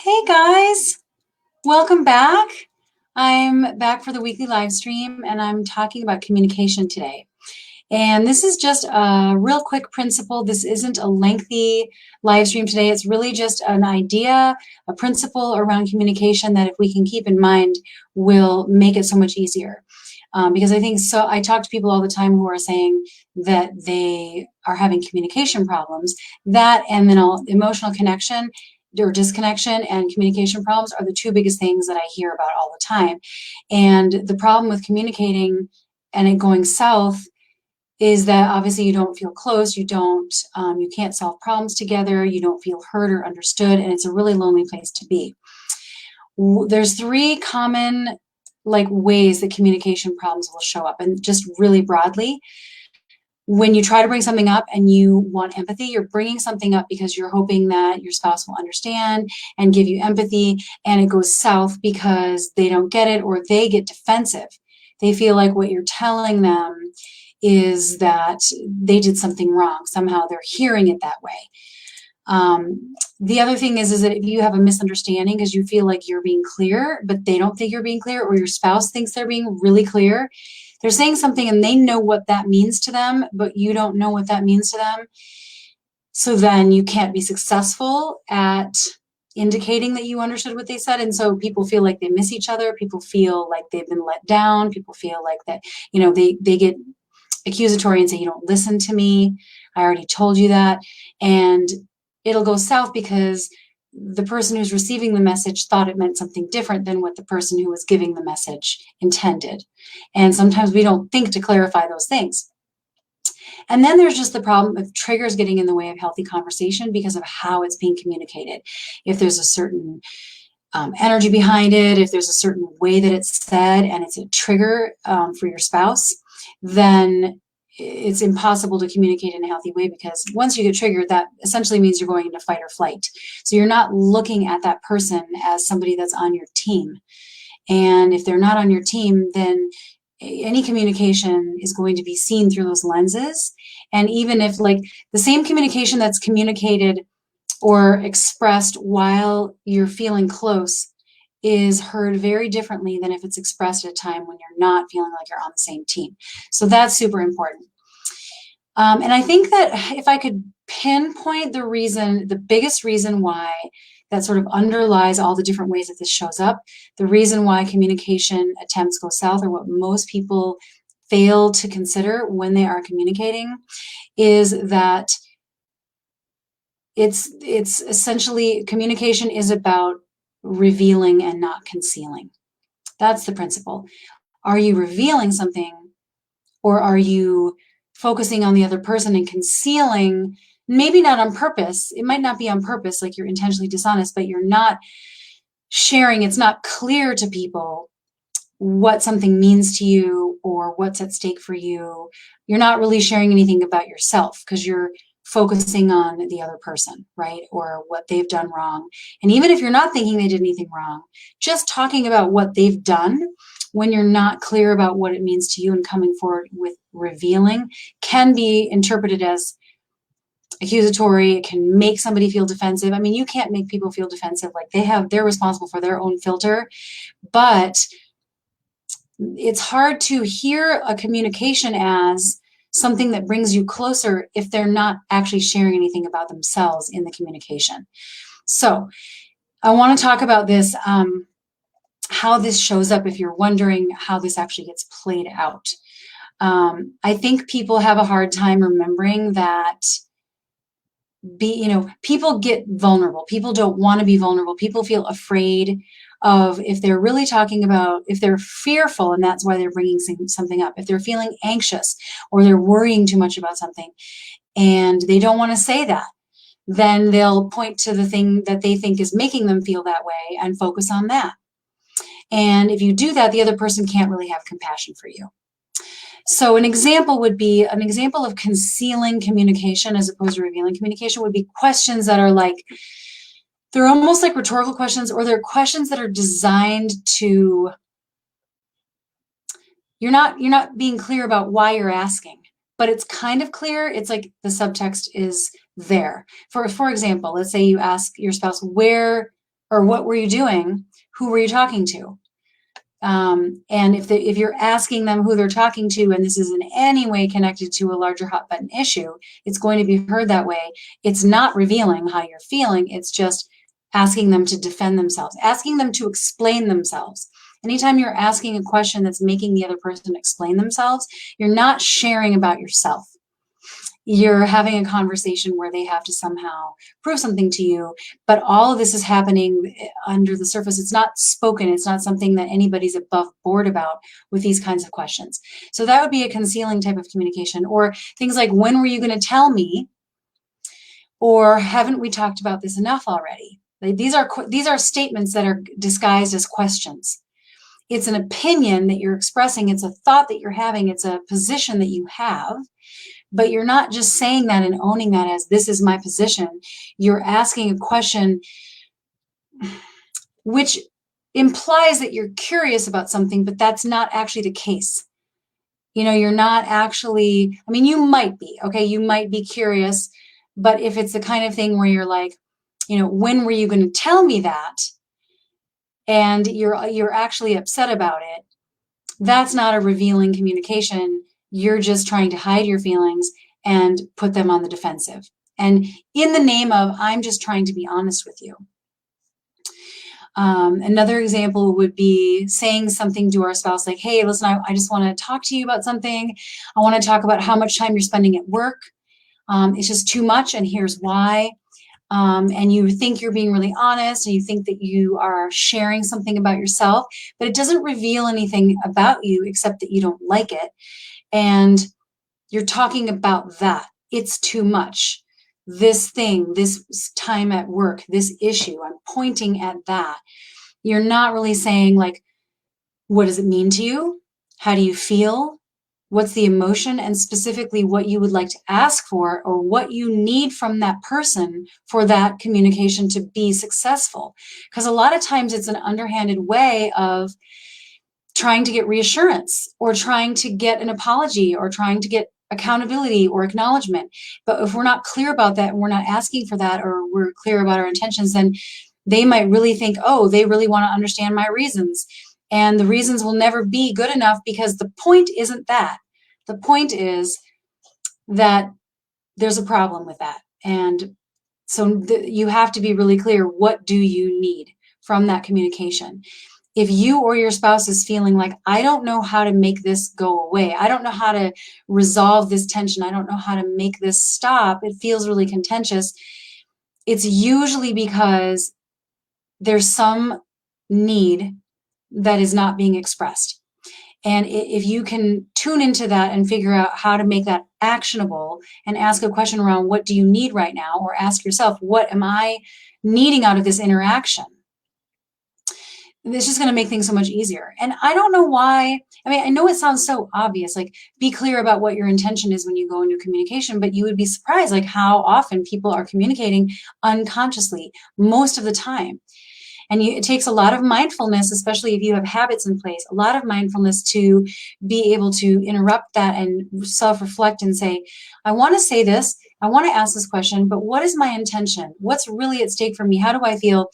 Hey guys, welcome back. I'm back for the weekly live stream and I'm talking about communication today. And this is just a real quick principle. This isn't a lengthy live stream today. It's really just an idea, a principle around communication that if we can keep in mind will make it so much easier. Because I talk to people all the time who are saying that they are having communication problems. That and then emotional connection or disconnection and communication problems are the two biggest things that I hear about all the time. And the problem with communicating and it going south is that obviously you don't feel close, you can't solve problems together, you don't feel heard or understood, and it's a really lonely place to be. There's three common ways that communication problems will show up, and just really broadly. When you try to bring something up and you want empathy, you're bringing something up because you're hoping that your spouse will understand and give you empathy, and it goes south because they don't get it or they get defensive. They feel like what you're telling them is that they did something wrong. Somehow they're hearing it that way. The other thing is that if you have a misunderstanding because you feel like you're being clear, but they don't think you're being clear, or your spouse thinks they're being really clear, they're saying something and they know what that means to them, but you don't know what that means to them. So then you can't be successful at indicating that you understood what they said. And so people feel like they miss each other. People feel like they've been let down. People feel like that, they get accusatory and say, you don't listen to me. I already told you that. And it'll go south because the person who's receiving the message thought it meant something different than what the person who was giving the message intended. And sometimes we don't think to clarify those things. And then there's just the problem of triggers getting in the way of healthy conversation because of how it's being communicated. If there's a certain energy behind it, if there's a certain way that it's said and it's a trigger for your spouse, then it's impossible to communicate in a healthy way, because once you get triggered, that essentially means you're going into fight or flight. So you're not looking at that person as somebody that's on your team. And if they're not on your team, then any communication is going to be seen through those lenses. And even if the same communication that's communicated or expressed while you're feeling close is heard very differently than if it's expressed at a time when you're not feeling like you're on the same team. So that's super important. And I think that if I could pinpoint the biggest reason why that sort of underlies all the different ways that this shows up, the reason why communication attempts go south, or what most people fail to consider when they are communicating, is that it's essentially, communication is about revealing and not concealing. That's the principle. Are you revealing something, or are you focusing on the other person and concealing? Maybe not on purpose. It might not be on purpose, like you're intentionally dishonest, but you're not sharing. It's not clear to people what something means to you or what's at stake for you. You're not really sharing anything about yourself because you're focusing on the other person, right? Or what they've done wrong. And even if you're not thinking they did anything wrong, just talking about what they've done when you're not clear about what it means to you and coming forward with revealing can be interpreted as accusatory. It can make somebody feel defensive. I mean, you can't make people feel defensive. They're responsible for their own filter, but it's hard to hear a communication as something that brings you closer if they're not actually sharing anything about themselves in the communication. So I want to talk about this, how this shows up if you're wondering how this actually gets played out. I think people have a hard time remembering that people get vulnerable. People don't want to be vulnerable. People feel afraid of, if they're really talking about, if they're fearful, and that's why they're bringing something up, if they're feeling anxious or they're worrying too much about something and they don't want to say that, then they'll point to the thing that they think is making them feel that way and focus on that. And if you do that, the other person can't really have compassion for you. So an example of concealing communication as opposed to revealing communication would be questions that are they're almost like rhetorical questions, or they're questions that are designed to, you're not being clear about why you're asking, but it's kind of clear. It's like the subtext is there. For example, let's say you ask your spouse, where Or what were you doing? Who were you talking to? And if you're asking them who they're talking to, and this is in any way connected to a larger hot button issue, it's going to be heard that way. It's not revealing how you're feeling. It's just asking them to defend themselves, asking them to explain themselves. Anytime you're asking a question that's making the other person explain themselves, you're not sharing about yourself. You're having a conversation where they have to somehow prove something to you, but all of this is happening under the surface. It's not spoken. It's not something that anybody's above board about with these kinds of questions. So that would be a concealing type of communication, or things like, when were you going to tell me? Or haven't we talked about this enough already? These are statements that are disguised as questions. It's an opinion that you're expressing. It's a thought that you're having. It's a position that you have. But you're not just saying that and owning that as, this is my position. You're asking a question which implies that you're curious about something, but that's not actually the case. You know, you're not actually, I mean, you might be, okay? You might be curious, but if it's the kind of thing where you're like, you know, when were you going to tell me that? And you're actually upset about it, that's not a revealing communication. You're just trying to hide your feelings and put them on the defensive. And in the name of, I'm just trying to be honest with you. Another example would be saying something to our spouse like, hey, listen, I just want to talk to you about something. I want to talk about how much time you're spending at work. It's just too much, and here's why. And you think you're being really honest, and you think that you are sharing something about yourself, but it doesn't reveal anything about you except that you don't like it. And you're talking about that. It's too much. This thing, this time at work, this issue, I'm pointing at that. You're not really saying, like, what does it mean to you? How do you feel? What's the emotion? And specifically what you would like to ask for, or what you need from that person for that communication to be successful. Because a lot of times it's an underhanded way of trying to get reassurance, or trying to get an apology, or trying to get accountability or acknowledgement. But if we're not clear about that, and we're not asking for that, or we're clear about our intentions, then they might really think, oh, they really want to understand my reasons. And the reasons will never be good enough, because the point isn't that. The point is that there's a problem with that. And so you have to be really clear, what do you need from that communication? If you or your spouse is feeling like, I don't know how to make this go away, I don't know how to resolve this tension, I don't know how to make this stop, it feels really contentious, it's usually because there's some need that is not being expressed. And if you can tune into that and figure out how to make that actionable, and ask a question around, what do you need right now? Or ask yourself, what am I needing out of this interaction? It's just going to make things so much easier. And I don't know why. I mean, I know it sounds so obvious, like, be clear about what your intention is when you go into communication, but you would be surprised, like, how often people are communicating unconsciously most of the time. And it takes a lot of mindfulness, especially if you have habits in place, a lot of mindfulness to be able to interrupt that and self-reflect and say, I want to say this, I want to ask this question, but what is my intention? What's really at stake for me? How do I feel?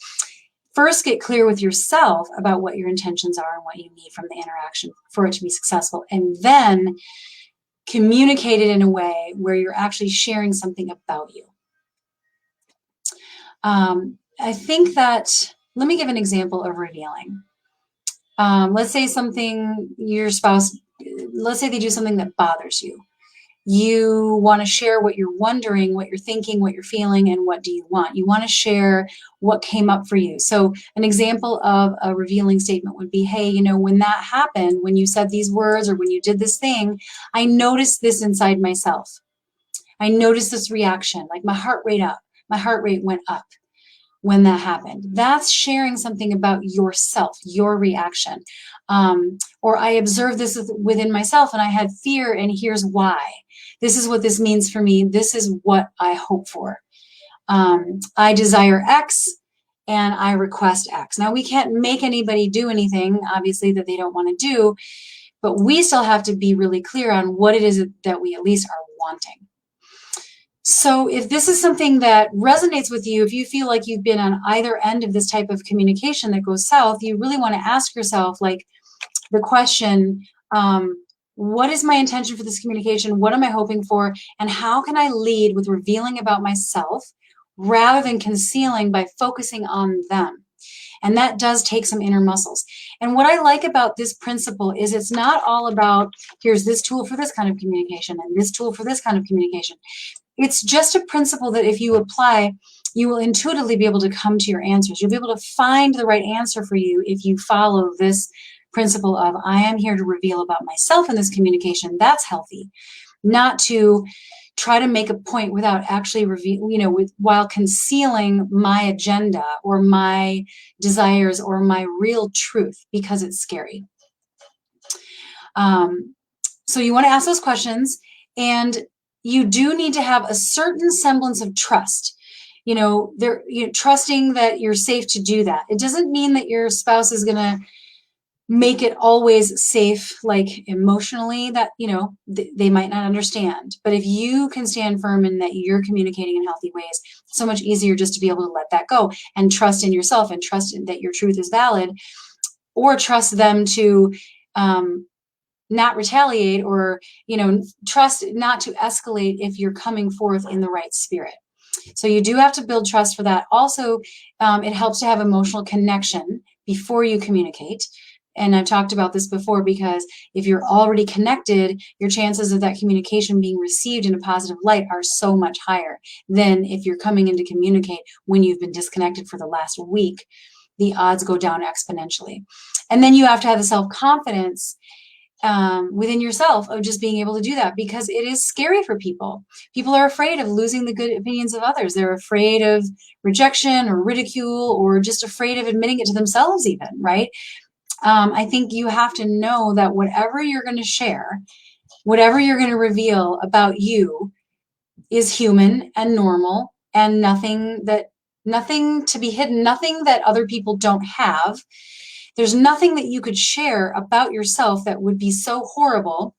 First, get clear with yourself about what your intentions are and what you need from the interaction for it to be successful. And then communicate it in a way where you're actually sharing something about you. I think that, let me give an example of revealing. Let's say your spouse, let's say they do something that bothers you. You want to share what you're wondering, what you're thinking, what you're feeling, and what do you want. You want to share what came up for you. So an example of a revealing statement would be, hey, you know, when that happened, when you said these words, or when you did this thing, I noticed this inside myself. I noticed this reaction, like my heart rate went up when that happened. That's sharing something about yourself, your reaction. Or I observed this within myself and I had fear, and here's why. This is what this means for me. This is what I hope for. I desire X and I request X. Now, we can't make anybody do anything, obviously, that they don't want to do, but we still have to be really clear on what it is that we at least are wanting. So if this is something that resonates with you, if you feel like you've been on either end of this type of communication that goes south, you really want to ask yourself, like, the question, what is my intention for this communication? What am I hoping for? And how can I lead with revealing about myself rather than concealing by focusing on them? And that does take some inner muscles. And what I like about this principle is it's not all about, here's this tool for this kind of communication and this tool for this kind of communication. It's just a principle that if you apply, you will intuitively be able to come to your answers. You'll be able to find the right answer for you if you follow this principle of, I am here to reveal about myself in this communication. That's healthy. Not to try to make a point without actually while concealing my agenda or my desires or my real truth because it's scary. So you want to ask those questions, and you do need to have a certain semblance of trust. Trusting that you're safe to do that. It doesn't mean that your spouse is going to make it always safe, like emotionally, that, they might not understand. But if you can stand firm in that you're communicating in healthy ways, it's so much easier just to be able to let that go and trust in yourself and trust that your truth is valid, or trust them to not retaliate, or, trust not to escalate if you're coming forth in the right spirit. So you do have to build trust for that. Also, it helps to have emotional connection before you communicate. And I've talked about this before, because if you're already connected, your chances of that communication being received in a positive light are so much higher than if you're coming in to communicate when you've been disconnected for the last week. The odds go down exponentially. And then you have to have the self-confidence within yourself of just being able to do that, because it is scary for people. People are afraid of losing the good opinions of others. They're afraid of rejection or ridicule, or just afraid of admitting it to themselves even, right? I think you have to know that whatever you're going to share, whatever you're going to reveal about you is human and normal, and nothing to be hidden, nothing that other people don't have. There's nothing that you could share about yourself that would be so horrible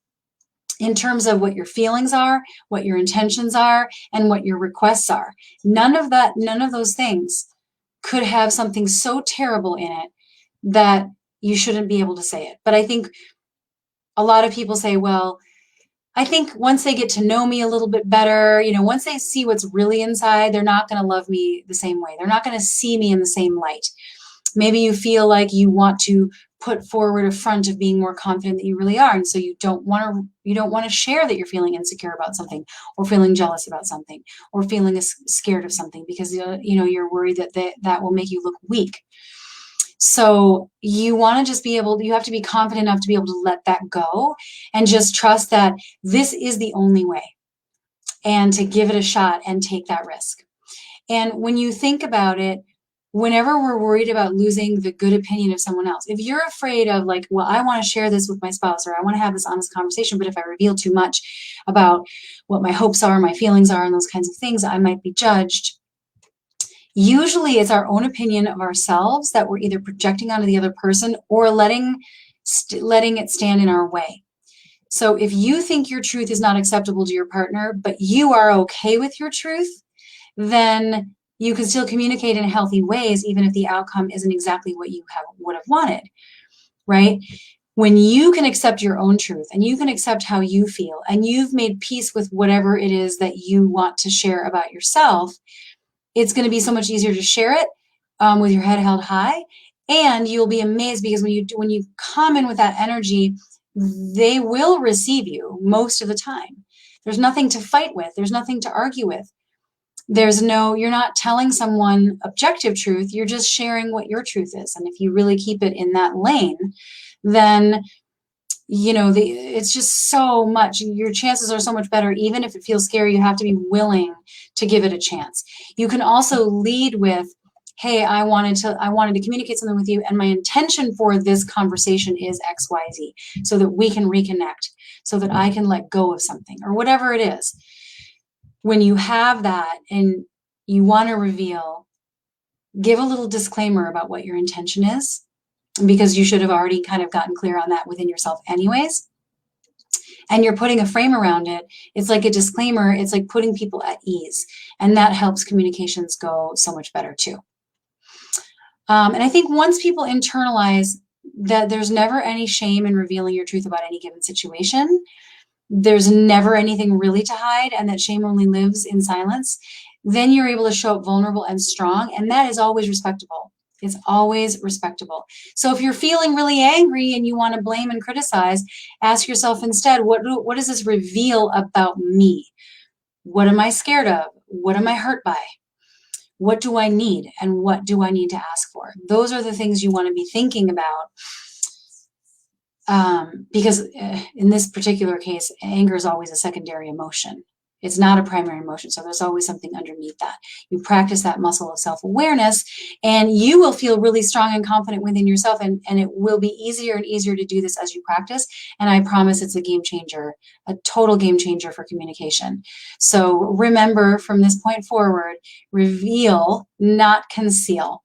in terms of what your feelings are, what your intentions are, and what your requests are. None of those things could have something so terrible in it that you shouldn't be able to say it. But I think a lot of people say, well, I think once they get to know me a little bit better, once they see what's really inside, they're not going to love me the same way. They're not going to see me in the same light. Maybe you feel like you want to put forward a front of being more confident than you really are. And so you don't want to share that you're feeling insecure about something, or feeling jealous about something, or feeling scared of something, because you're worried that will make you look weak. So you want to just you have to be confident enough to be able to let that go and just trust that this is the only way, and to give it a shot and take that risk. And when you think about it, whenever we're worried about losing the good opinion of someone else, if you're afraid of like, well, I want to share this with my spouse, or I want to have this honest conversation, but if I reveal too much about what my hopes are, my feelings are, and those kinds of things, I might be judged. Usually it's our own opinion of ourselves that we're either projecting onto the other person, or letting it stand in our way. So if you think your truth is not acceptable to your partner, but you are okay with your truth, then you can still communicate in healthy ways, even if the outcome isn't exactly what you would have wanted, right? When you can accept your own truth, and you can accept how you feel, and you've made peace with whatever it is that you want to share about yourself, it's going to be so much easier to share it with your head held high. And you'll be amazed, because when you come in with that energy, they will receive you most of the time. There's nothing to fight with. There's nothing to argue with. You're not telling someone objective truth. You're just sharing what your truth is. And if you really keep it in that lane, then it's just so much, your chances are so much better. Even if it feels scary, you have to be willing to give it a chance. You can also lead with, hey, I wanted to communicate something with you, and my intention for this conversation is XYZ, so that we can reconnect, so that I can let go of something, or whatever it is. When you have that and you want to reveal, give a little disclaimer about what your intention is, because you should have already kind of gotten clear on that within yourself anyways. and you're putting a frame around it, it's like a disclaimer. It's like putting people at ease. And that helps communications go so much better too. And I think once people internalize that there's never any shame in revealing your truth about any given situation, there's never anything really to hide, and that shame only lives in silence, then you're able to show up vulnerable and strong, and that is always respectable. It's always respectable. So if you're feeling really angry and you want to blame and criticize, ask yourself instead, what does this reveal about me? What am I scared of? What am I hurt by? What do I need? And what do I need to ask for? Those are the things you want to be thinking about. Because in this particular case, anger is always a secondary emotion. It's not a primary emotion. So there's always something underneath that. You practice that muscle of self-awareness, and you will feel really strong and confident within yourself. And it will be easier and easier to do this as you practice. And I promise it's a game changer, a total game changer for communication. So remember, from this point forward, reveal, not conceal.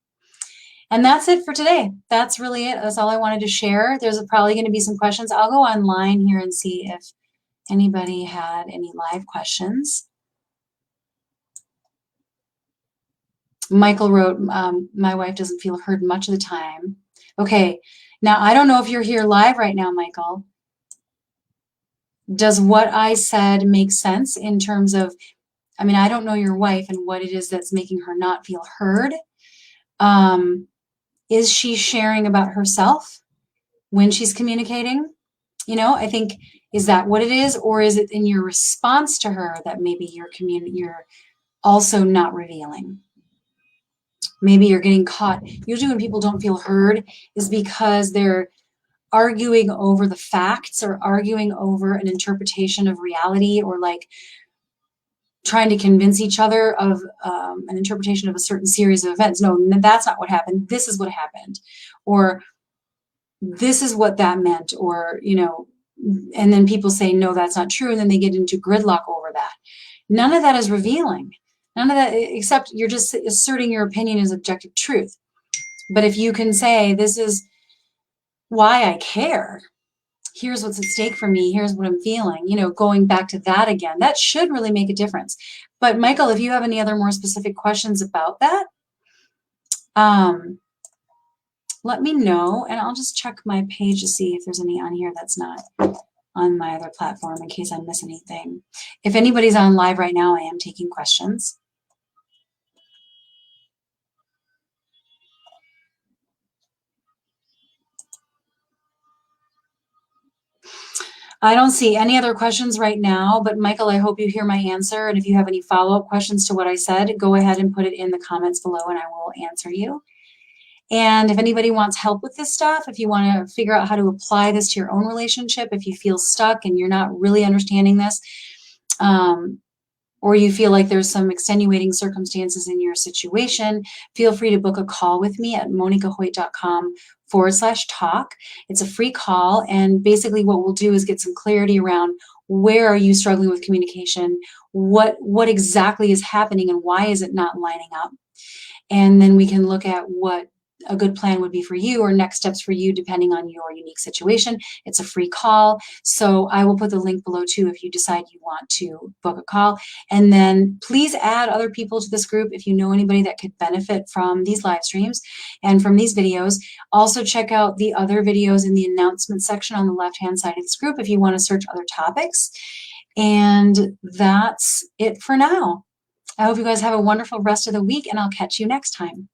And that's it for today. That's really it. That's all I wanted to share. There's probably going to be some questions. I'll go online here and see if anybody had any live questions. Michael wrote, my wife doesn't feel heard much of the time. Okay. Now, I don't know if you're here live right now, Michael. Does what I said make sense in terms of, I mean, I don't know your wife and what it is that's making her not feel heard. Is she sharing about herself when she's communicating? You know, I think, is that what it is? Or is it in your response to her that maybe you're also not revealing? Maybe you're getting caught. Usually when people don't feel heard is because they're arguing over the facts or arguing over an interpretation of reality, or like trying to convince each other of an interpretation of a certain series of events. No, that's not what happened. This is what happened. Or this is what that meant. Or, you know, and then people say, no, that's not true. And then they get into gridlock over that. None of that is revealing. None of that, except you're just asserting your opinion as objective truth. But if you can say, this is why I care, here's what's at stake for me, here's what I'm feeling, you know, going back to that again, that should really make a difference. But Michael, if you have any other more specific questions about that, let me know, and I'll just check my page to see if there's any on here that's not on my other platform in case I miss anything. If anybody's on live right now, I am taking questions. I don't see any other questions right now, but Michael, I hope you hear my answer. And if you have any follow-up questions to what I said, go ahead and put it in the comments below and I will answer you. And if anybody wants help with this stuff, if you want to figure out how to apply this to your own relationship, if you feel stuck and you're not really understanding this, or you feel like there's some extenuating circumstances in your situation, feel free to book a call with me at monikahoyt.com/talk. It's a free call, and basically what we'll do is get some clarity around where are you struggling with communication, what exactly is happening, and why is it not lining up. And then we can look at what a good plan would be for you, or next steps for you, depending on your unique situation. It's a free call. So I will put the link below too if you decide you want to book a call. And then please add other people to this group if you know anybody that could benefit from these live streams and from these videos. Also check out the other videos in the announcement section on the left-hand side of this group if you want to search other topics. And that's it for now. I hope you guys have a wonderful rest of the week, and I'll catch you next time.